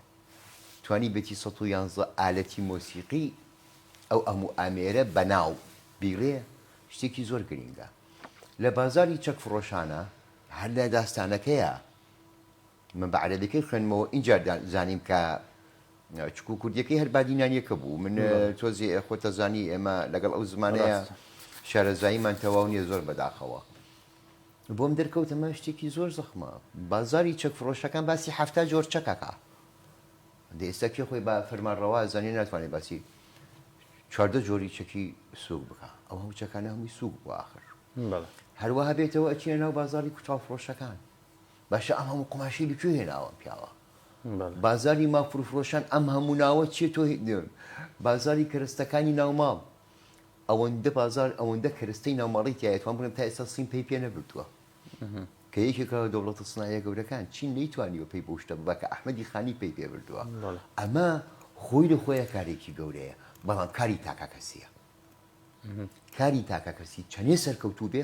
توانی بێتی 111 ئالەتی مۆسیقی ئەو ئەموو ئامێرە بەناو بیڕێ شتێکی زۆر گرینگە لە بازاری چەک فڕۆشانە هەر لە داستانەکەیە من بە عەرەبیەکەی خوێنمەوە اینجا زانیم کە چکو کوردیەکەی هەر بادینانیەکە بوو من تۆزی خۆتەزانی ئێمە لەگەڵ ئەو زمانەیە شارەزاییمان تەواو نییە زۆر بەداخەوە بۆم دەرکەوتەمە شتێکی زۆر زەخمە بازاری چەک فڕۆشەکان باسی 7 جۆر چەکەکە ئێستا کێ خۆی بە فەرمانڕەوا زانێ ناتوانێت باسی 14 جۆری چەکی سووک بکە ئەو هەموو چەکانە هەمووی سووک بۆ ئاخر هەروەها بێتەوە ئەچێنە ناو بازاری کوتاو فڕۆشەکان باشە ئەم هەموو قماشی لەکوێ هێناوە پیاوە بازاری مافروفرۆشان ئەم هەموو ناوە چێتۆ بازاری کەرستەکانی ناوماڵ ئەوەندە بازار ئەوەندە کەرستەی ناوماڵی تایەتوان بڵێن تا ئێستا سیم پێی پێ نەبردووە کە یەکێکەوە دەوڵەتە سنایە گەورەکان چین نەیتوانیوە پێی بۆ شتە ببە کە ئەحمەدی خانی پێی پێ بردووە ئەمە خۆی لە خۆیە کارێکی گەورەیە بەڵام کاری تاکا کەسیە کاری تاکا کەسی چەندێ سەرکەوتوو بێ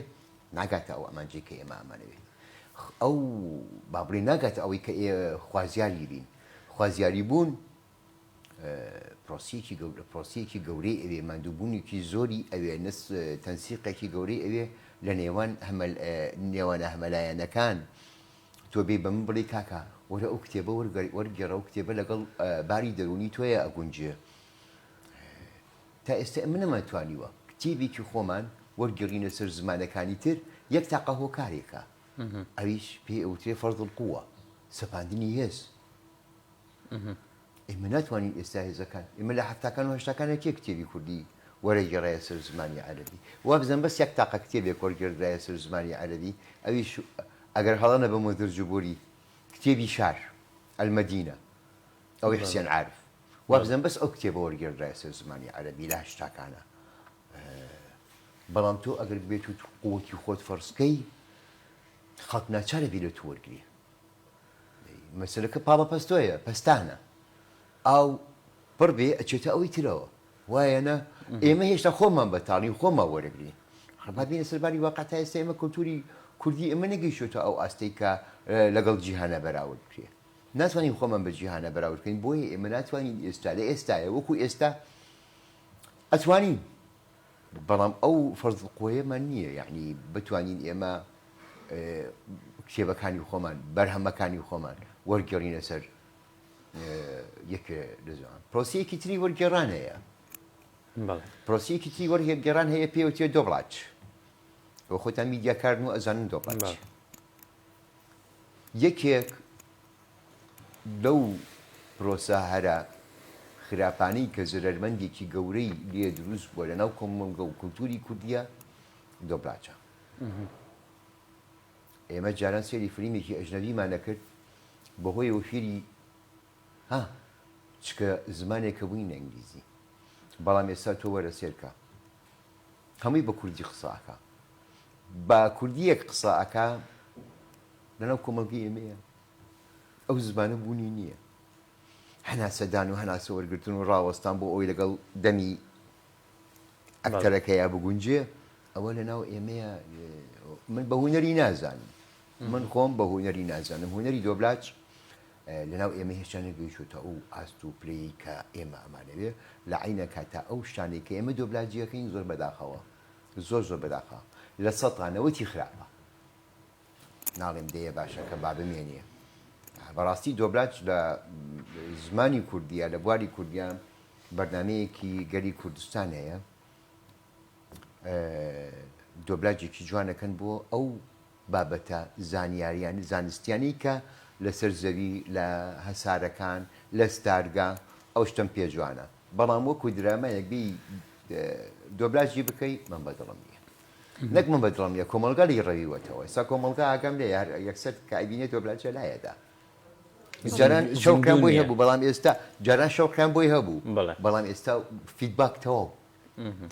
ناگاتە ئەو ئەمانجێ کە ئێمە ئەمانەوێت ئەو بابڕێ ناگاتە ئەوەی کە خوازیاری بین خوازیاری بوون پرۆسیەکی گەورەی ئەوێ ماندووبوونێکی زۆری ئەوێ تەنسیقێکی گەورەی ئەوێ لە نێوانە هەمەلایەنەکان تۆ بێ بە من بڵێ کاکە وەرە ئەو کتێبە وەرگێڕە و کتێبە لەگەڵ باری دەرونی تۆیە ئەگونجێ تا ئێستا ئەمە نەماتوانیوە کتێبێکی خۆمان وەرگێڕینە سەر زمانەکانی تر یەک تاقە هۆکارێکە ئەویش پێی ئەوترێ فەرض القووە سەپاندنی هێز ئێمە ناتوانین ئێستا هێزەکان ئێمە لە هەفتاکان و هەشتاکانە کێ کتێبی کوردی وەرەگێڕایە سەر زمانی عەرەبی وا بزەن بەس یەک تاقە کتێبێک وەرگێڕایە سەر زمانی عەرەبی ئەویش ئەگەر هەڵەنە بە مۆدرجبووری کتێبی شار ئەلمەدینە ئەوەی حسێن عارف وا بزەن بەس ئەو کتێبە وەرگێڕایە سەر زمانی عەرەبی لە هەشتاکانە بەڵام تۆ ئەگەر بێت و قووەتی خۆت فەرزکەی خەڵک ناچارە بی لە تو وەرگری مەسەلەکە پاڵە پەستۆیە پەستانە ئاو پڕ بێ ئەچێتە ئەوەی ترەوە وایەنە ئێمە هێشتا خۆمان بەتاڵی خۆمان وەرەگرین خەبابینە سەرباری واقعتا ئێستا ئێمە کولتوری کوردی ئێمە نەگەیشتۆتە ئەو ئاستەی کە لەگەڵ جیهانە بەراورد بکرێ ناتوانین خۆمان بە جیهانە بەراورد بکەین بۆیە ئێمە ناتوانین ئێستا لە ئێستایە وەکو ئێستا ئەتوانین بەڵام ئەو فەرزقۆیەمان نییە یعنی بتوانین ئێمە کتێبەکانی خۆمان بەرهەمەکانی خۆمان وەرگێڕینە سەر یەک لەزوان پرۆسیەکی تری وەرگێڕان هەیە پرۆسیەکی تری وەرگێڕان هەیە پێوتێ دۆبڵاج بۆ خۆتان میدیاکارن و ئەزانن دۆبڵاج یەکێک لەو پرۆسە هەرە خراپانەی کە زەرمەندێکی گەورەی لێ دروست بووە لەناو کۆمەڵگە و کولتوری کوردیە دۆبڵاجە ئێمە جاران سێری فیلمێکی ئەژنەویمانە کرد بەهۆی وەفیری چکە زمانێکە بووین ئەنگلیزی بەڵام ئێستا تۆ وەرە سێرکە هەمووی بە کوردی قسەکە بە کوردیەک قسەکە لەناو کۆمەڵگەی ئێمەیە ئەو زمانە بوونی نییە هەناسەدان و هەناسە وەرگرتن و ڕاوەستان بۆ ئەوی لەگەڵ دەمی ئەکتەرەکەیە بگونجێ ئەوە لەناو ئێمەیە من بە هونەری نازانم من خۆم بە هونەری نازانم هونەری دۆبلاج لەناو ئێمە هێشتا نەگەیشتوتە ئەو ئاست و پلەی کە ئێمە ئەمانەوێ لە عینە کاتا ئەو شتانێک کە ئێمە دۆبلاجیەکەین زۆر بەداخەوە زۆر بەداخە لە سەدانەوەتی خراپە ناڵێم دەیە باشە کە با بمێنێ بەڕاستی دۆبلاج لە زمانی کوردیە لە بواری کوردیان بەرنمەیەکی گەری کوردستان هەیە دۆبلاجێکی جوانەکەن بۆ ئەو بابەتە زانیاریانی زانستیانی کە لەسەر زەوی لە هەسارەکان لە ستارگا ئەو شتم پێ جوانە بەڵام وەکو درامایەک بی دۆبلاژی بکەی من بەدڵم نییە نەک من بەدڵم نیە کۆمەڵگا لی ڕەویوەتەوە ئێستا کۆمەڵگا ئاگام لێ یەکسەر کابینێت دۆبلاجە لایەدا جاران شەوقیان بۆی هەبوو بەڵام ئێستا جاران شەوقیان بۆی هەبوو بەڵام ئێستا فیدباک تەواو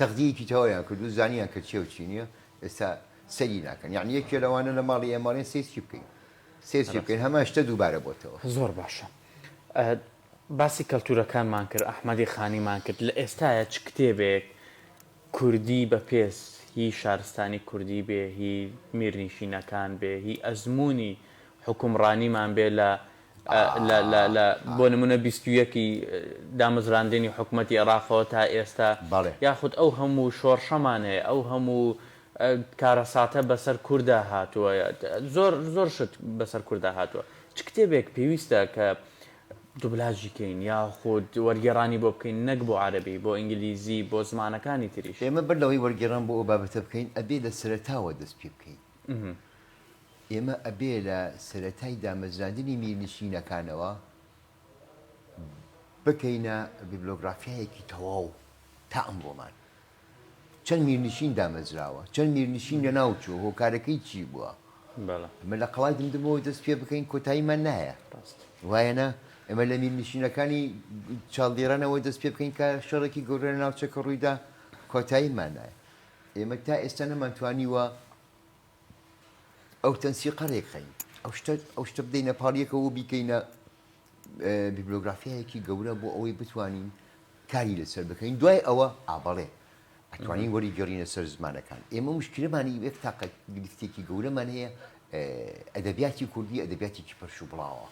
تەقدیەکی تەوایان کردو زانیان کە چێ و چی نییە ئێستا سەری ناکەن یعنی یەکێ لەوانە لە ماڵی ئێماڵێن سێسکی بکەین سێسکی بکەین هەمە شتە دووبارە بۆتەوە زۆر باشە باسی کەلتورەکانمان کرد ئەحمەدی خانیمان کرد لە ئێستاە چ کتێبێک کوردی بە پێس هی شارستانی کوردی بێ هی میرنیشینەکان بێ هی ئەزمموی حکومڕانیمان بێ لە بۆ نمونە 21 دامەزراندنی حکوومەتی عێراقەوە تا ئێستا یاخود ئەو هەموو شۆڕشەمان هەیە ئەو هەموو کارەساتە بەسەر کووردا هاتووە زۆر شت بەسەر کووردا هاتووە چ کتێبێک پێویستە کە دوبلاژیکەین یاخود وەرگێڕانی بۆ بکەین نەک بۆ عەرەبی بۆ ئینگلیزی بۆ زمانەکانی تریش ئێمە بەرلەوەی وەرگێڕان بۆ ئەو بابەتە بکەین ئەبێ لە سەرەتاوە دەست پێ بکەین ئێمە ئەبێ لە سەرەتای دامەزراندنی میرنشینەکانەوە بکەینە بیبلۆگرافیایەکی تەواو تا ئەمڕۆمان چەند میرنشین دامەزراوە چەند میرنشین لە ناوچوو هۆکارەکەی چی بووە ئەمە لە قەڵای دمدمەوە دەست پێ بکەین کۆتاییمان نایە وایەنە ئەمە لە میرنشینەکانی چاڵدێرانەوە دەست پێ بکەین کە شەڕێکی گەورە لە ناوچەکە ڕوویدا کۆتاییمان نایە ئێمە تا ئێستا نەمانتوانیوە ئەو تەنسیقە ڕێکخەین ئەو شتە بدەینە پاڵیەکەەوە بیکەینە بیبلۆگرافیایەکی گەورە بۆ ئەوەی بتوانین کاری لەسەر بکەین دوای ئەوە ئابەڵێ ئەتوانین وەری گەڕینە سەر زمانەکان ئێمە مشکلەمانی وێک تاقە گرفتێکی گەورەمان هەیە ئەدەبیاتی کوردی ئەدەبیاتێکی پەرش و بڵاوە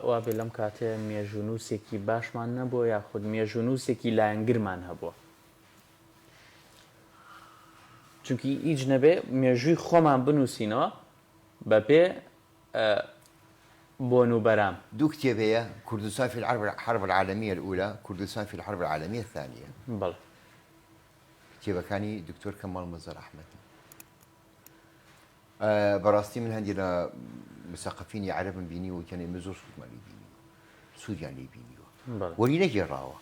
وا بێ لەم کاتێ مێژونووسێکی باشمان نەبووە یاخود مێژونووسێکی لایەنگرمان هەبووە چونکی هیچ نەبێ مێژووی خۆمان بنووسینەوە بەبێ بۆنوبەرام دوو کتێب هەیە کوردستان في الحرب العالمية الأولى كردستان في الحرب العالمية الثانية بەڵێ کتێبەکانی دکتۆر کەماڵ مەزەر ئەحمەد بەڕاستی من هەندێک لە مسەقفینی عەرەبم بینیوە کەنێ ئێمە زۆر سوودمانی بینیوە سوودیان لێ بینیوە وەری نەگێڕاوە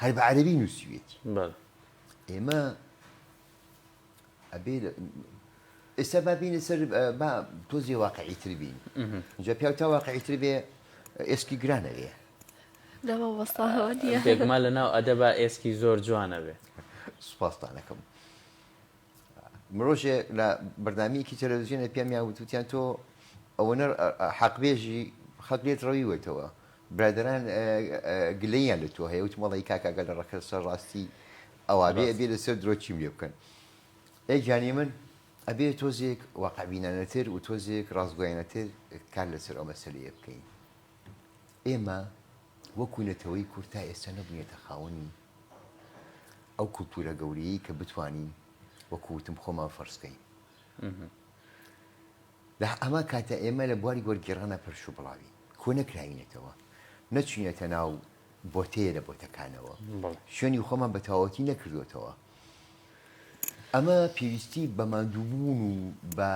هەر بە عەرەبی نووسیوێتی بەڵێ ئێمە ئەبێ ئێستا با بینە سەر با تۆزی واقعیتر بین اینجا پیا تا واقعیتر بێ ئێسکی گرانە بێ نەوە وەستاهەوە نییە دێگما لە ناو ئەدەبا ئێسکی زۆر جوانە بێ سوپاسدانەکەم مرۆژێ لە بەردامیەکی تەلەڤیزیۆنە پێم یاوتوتیان تۆ ئەوەنە حەقبێژی خەڵک لێت ڕەویوێتەوە برادران گلەیان لە تۆ هەیە وتمەڵی کاکەگە لە ڕەکە سەر ڕاستی ئەوە بێ ئەبێ لەسەر درۆچیم لێ بکەن ئەی جانی من ئەبێ تۆزێک واقعبینانەتر و تۆزێک ڕاستگویانەتر کار لەسەر ئەو مەسەلەیە بکەین ئێمە وەکو نەتەوەی کورد تا ئێستا نەبوونێتە خاوەنی ئەو کولتورە گەورەیەی کە بتوانین وەکوتم خۆمان فەرزکەین لە ئەمە کاتە ئێمە لە بواری وەرگێڕانە پەرش و بڵاوی کۆ نەکراینێتەوە نەچینێتە ناو بۆتەیە لە بۆتەکانەوە شوێنی خۆمان بە تەواوەتی نەکردوێتەوە ئەمە پێویستی بە ماندووبوون و بە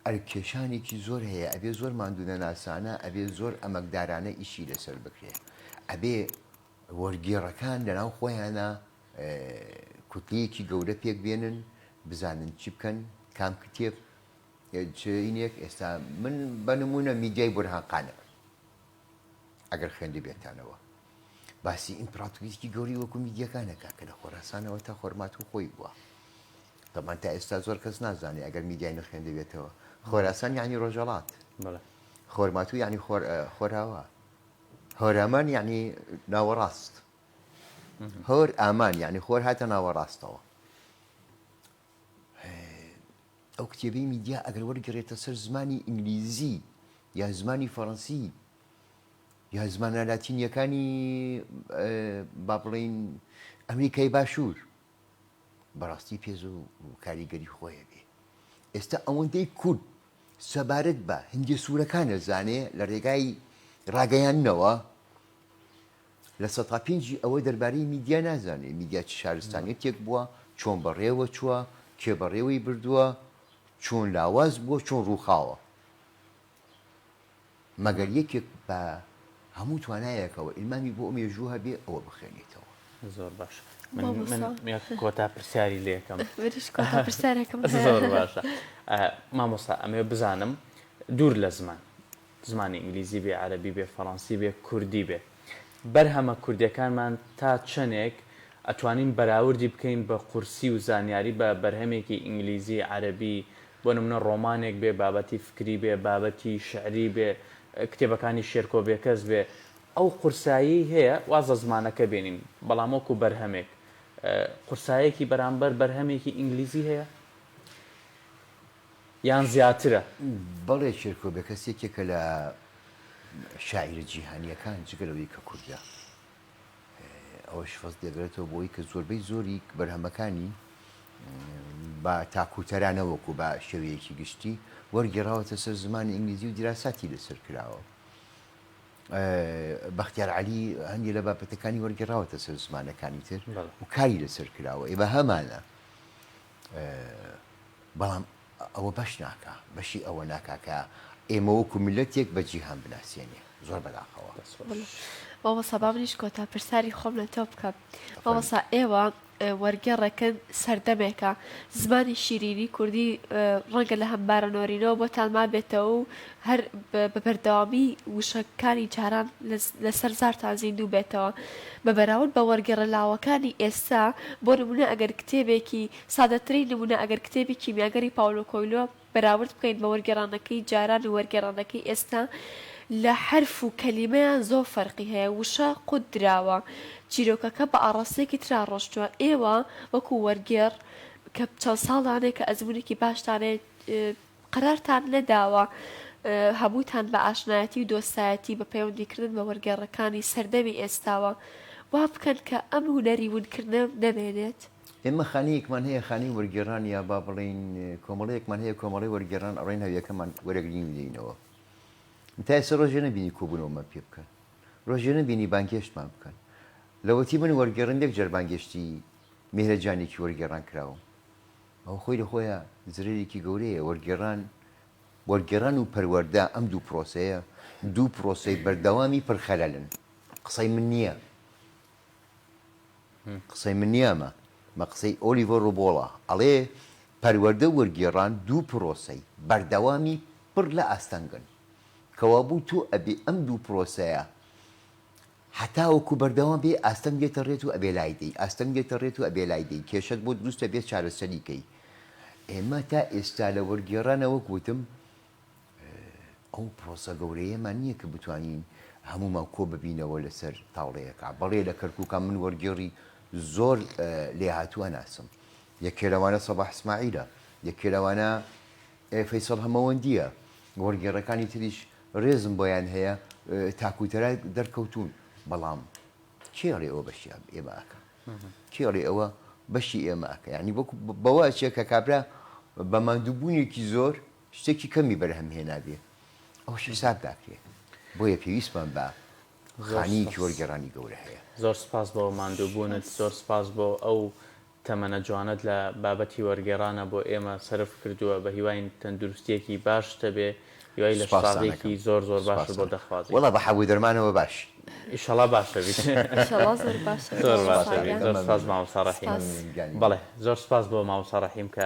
ئەرکێشانێکی زۆر هەیە ئەبێ زۆر ماندوونە ناسانە ئەبێ زۆر ئەمەکدارانە ئیشی لەسەر بکرێ ئەبێ وەرگێڕەکان لەناو خۆیانە کوتلەیەکی گەورە پێک بێنن بزانن چی بکەن کام کتێب چینێک ئێستا من بە نمونە میدیای بورهانقانە ئەگەر خوێندە بێتانەوە باسی ئیمپراتوریستی گەوری وەکو میدیەکانەکە کە لە خۆراسانەوە تا خۆرمات و خۆی بووە دەمان تا ئێستا زۆر کەس نازانێ ئەگەر میدیای نەخوێندە بێتەوە خۆراسان یعنی ڕۆژەڵات خۆرماتوو یعنی خۆرهاوا هۆرەمان یعنی ناوەڕاست هۆر ئامان یعنی خۆر هاتە ناوەڕاستەوە ئەو کتێبەی میدیا ئەگەر وەرگێڕێتە سەر زمانی ئینگلیزی یا زمانی فەڕەنسی یا زمانە لاتینیەکانی با بڵێن ئەمریکای باشوور بەڕاستی پێز و کاریگەری خۆیە بێ ئێستا ئەوەندەی کورد سەبارەت بە هەندێ سوورەکانە زانێ لە ڕێگای ڕاگەیاندنەوە لە 105 ئەوە دەربارەی میدیا نازانێ میدیا چ شارستانی تێک بووە چۆن بەڕێوە چووە کێ بەڕێوەی بردووە چۆن لاواز بووە چۆن ڕووخاوە مەگەر یەکێک بە هەموو توانایەکەوە ئیلمامی بۆ ئەمێژوو هەبێ ئەوە بخوێنێتەوە زۆر باش من کۆتا پرسیاری لێکم زۆر باشە مامۆستا ئەمێ بزانم دوور لە زمانی ئینگلیزی بێ عەرەبی بێ فەڕەنسی بێ کوردی بێ بەرهەمە کوردیەکانمان تا چەندێک ئەتوانین بەراوردی بکەین بە قورسی و زانیاری بە بەرهەمێکی ئینگلیزی عەرەبی بۆ نمونە ڕۆمانێک بێ بابەتی فکری بێ بابەتی شعری بێ کتێبەکانی شێرکۆ بێکەس بێ ئەو قورسایی هەیە وازە زمانەکە بێنین بەڵام وەکو بەرهەمێک قورسایەکی بەرامبەر بەرهەمێکی ئینگلیزی هەیە یان زیاترە بەڵێ شێرکۆ بێ کەسێکێکە لە شاعیر جیهانیەکان جگەلەوەی کە کوردە ئەوەش فەز دەگرێتەوە بۆی کە زۆربەی زۆری بەرهەمەکانی بە تاکوتەرانەوەکو بە شێوەیەکی گشتی وەرگێڕاوەتە سەر زمانی ئینگلیزی و دیراساتی لەسەر کراوە بەختیار عەلی هەندێک لە بابەتەکانی وەرگێڕاوەتە سەر زمانەکانی تر و کاری لەسەر کراوە ئێ بە هەمانە بەڵام ئەوە بەش ناکە بەشی ئەوە ناکاکە ئێمە وەکو میلەتێک بە جیهان بناسیێنێ زۆر بەداخەوە مامۆستا با منیش کۆتا پرسیاری خۆم لە تۆ بکەم مامۆستا ئێوە وەرگێڕەکەن سەردەمێکە زمانی شیرینی کوردی ڕەنگە لە هەمبارە نۆرینەوە بۆتان ما بێتەوە و هەر بە بەردەوامی وشەکانی جاران لەسەر زارتان زیندوو بێتەوە بە بەراورد بە وەرگێڕە لاوەکانی ئێستا بۆ نمونە ئەگەر کتێبێکی سادەترین نمونە ئەگەر کتێبی کیمیاگەری پاولۆ کۆیلۆ بەراورد بکەین بە وەرگێڕانەکەی جاران و وەرگێڕانەکەی ئێستا لە حرف و کەلیمەیان زۆر فەرقی هەیە وشە قوت دراوە چیرۆکەکە بە ئاڕاستەیەکی ترا ڕۆشتووە ئێوە وەکو وەرگێڕ کە چەند ساڵانێک کە ئەزمونێکی باشتانێت قەرارتان نەداوە هەمووتان بە ئاشنایەتی و دۆستایەتی بە پەیوەندیکردن بە وەرگێڕەکانی سەردەمی ئێستاوە وا بکەن کە ئەم هونەری ونکردنە نەبێنێت ئێمە خانەیەکمان هەیە خانی وەرگێڕان یا با بڵین کۆمەڵەیەکمان هەیە کۆمەڵی وەرگێڕان ئەڕێن هەویەکەمان وەرەگرین دێنەوە تا ئێستا ڕۆژێ نەبینی کۆبوونەوەمە پێ بکەن ڕۆژێ نەبینی بانگێشتمان بکەن لەوەتی من وەرگێڕندێک جەربانگەشتی میهرەجانێکی وەرگێڕان کراوە ئەو خۆی لە خۆیە زرێکی گەورەیە وەرگێڕان و پەروەردە ئەم دوو پرۆسەیە دوو پرۆسەی بەردەوامی پڕخەلەلن قسەی من نییە قسەی من نییەمە مە قسەی ئۆلیڤەر ڕۆبۆڵە ئەڵێ پەروەردە وەرگێڕان دوو پرۆسەی بەردەوامی پڕ لە ئاستەنگن کەوا بوو تو ئەبێ ئەم دوو پرۆسەیە هەتاوەکو بەردەوام بێ ئاستەنگ دێتە ڕێت و ئەبێ لای دەی ئاستەنگ دێتە ڕێت و ئەبێ لای دەی کێشت بۆ دروستە بێت چارەسەریکەی ئێمە تا ئێستا لە وەرگێڕانەوە گوتم ئەو پرۆسە گەورەیەمان نییە کە بتوانین هەمومان کۆ ببینەوە لەسەر تاوڵەیەکە بەڵێ لە کەرکووکان من وەرگێڕی زۆر لێ هاتووە ناسم یەکێ لەوانە سەباح ئیسماعیلە یەکێ لەوانە فەیسەڵ هەمەوەندیە وەرگێڕەکانی تریش ڕێزم بۆیان هەیە تاکوتەرای دەرکەوتون بەڵام کێڵێ ئەوە بەشی ئێمەکە کێڵێ ئەوە بەشی ئێمەکە ینی بەوە چێکە کابرا بە ماندووبوونێکی زۆر شتێکی کەمی بەرهەمهێنابێ ئەو حساب داکرێت بۆیە پێویستمان بە خانیەکی وەرگێڕانی گەورە هەیە زۆر سپاس بۆ ماندووبوونت زۆر سپاس بۆ ئەو تەمەنە جوانت لە بابەتی وەرگێڕانە بۆ ئێمە سەرف کردووە بە هیواین تەندروستیەکی باش دەبێ هیوای لە شتێکی زۆر زۆر باش بۆ دەخوازی وەڵا بە حەبوو دەرمانەوە باش ئیشەڵا باشە بیت زۆر باشە زۆر باشە زۆر سپاس مامۆستا ڕەحیم بەڵێ زۆر سپاس بۆ مامۆستا ڕەحیم کە